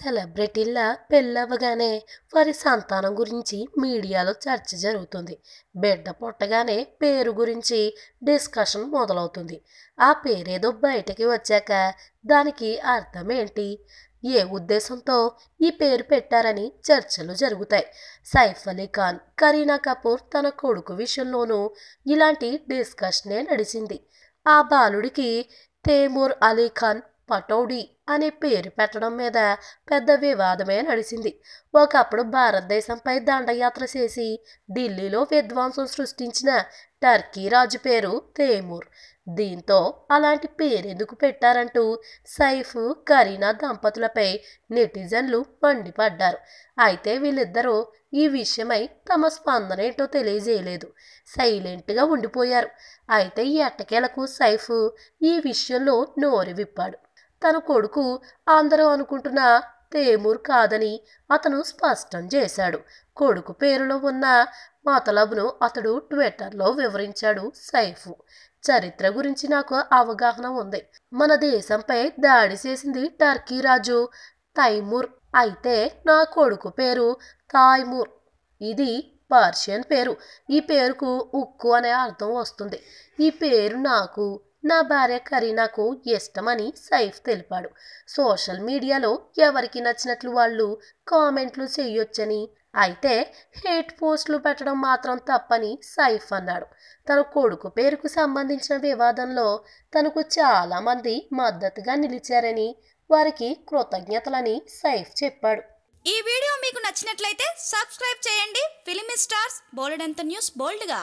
సెలబ్రిటీల పెళ్ళవ్వగానే వారి సంతానం గురించి మీడియాలో చర్చ జరుగుతుంది. బిడ్డ పుట్టగానే పేరు గురించి డిస్కషన్ మొదలవుతుంది. ఆ పేరేదో బయటకి వచ్చాక దానికి అర్థం ఏంటి, ఏ ఉద్దేశంతో ఈ పేరు పెట్టారని చర్చలు జరుగుతాయి. సైఫ్ అలీ ఖాన్, కరీనా కపూర్ తన కొడుకు విషయంలోనూ ఇలాంటి డిస్కషనే నడిచింది. ఆ బాలుడికి తేమూర్ అలీ ఖాన్ పటౌడీ అనే పేరు పెట్టడం మీద పెద్ద వివాదమే నడిచింది. ఒకప్పుడు భారతదేశంపై దండయాత్ర చేసి ఢిల్లీలో విధ్వంసం సృష్టించిన టర్కీ రాజు పేరు తేమూర్. దీంతో అలాంటి పేరెందుకు పెట్టారంటూ సైఫ్, కరీనా దంపతులపై నెటిజన్లు మండిపడ్డారు. అయితే వీళ్ళిద్దరూ ఈ విషయమై తమ స్పందన ఏంటో తెలియజేయలేదు, సైలెంట్గా ఉండిపోయారు. అయితే ఈ ఎట్టకేలకు సైఫ్ ఈ విషయంలో నోరు విప్పాడు. తన కొడుకు అందరూ అనుకుంటున్న తేమూర్ కాదని అతను స్పష్టం చేశాడు. కొడుకు పేరులో ఉన్న మతలబ్ను అతడు ట్విట్టర్లో వివరించాడు సైఫ్. చరిత్ర గురించి నాకు అవగాహన ఉంది. మన దేశంపై దాడి చేసింది టర్కీ రాజు తైమూర్. అయితే నా కొడుకు పేరు తాయ్మూర్. ఇది పర్షియన్ పేరు. ఈ పేరుకు ఉక్కు అనే అర్థం వస్తుంది. ఈ పేరు నాకు, నా భార్య కరీనాకు ఇష్టమని సైఫ్ తెలిపాడు. సోషల్ మీడియాలో ఎవరికి నచ్చినట్లు వాళ్ళు కామెంట్లు చేయొచ్చని, అయితే హేట్ పోస్టులు పెట్టడం మాత్రం తప్పని సైఫ్ అన్నాడు. తన కొడుకు పేరుకు సంబంధించిన వివాదంలో తనకు చాలామంది మద్దతుగా నిలిచారని, వారికి కృతజ్ఞతలని సైఫ్ చెప్పాడు. ఈ వీడియో మీకు నచ్చినట్లయితే సబ్స్క్రైబ్ చేయండి. ఫిలిమి స్టార్స్ బోలెడంత న్యూస్ బోల్డ్గా.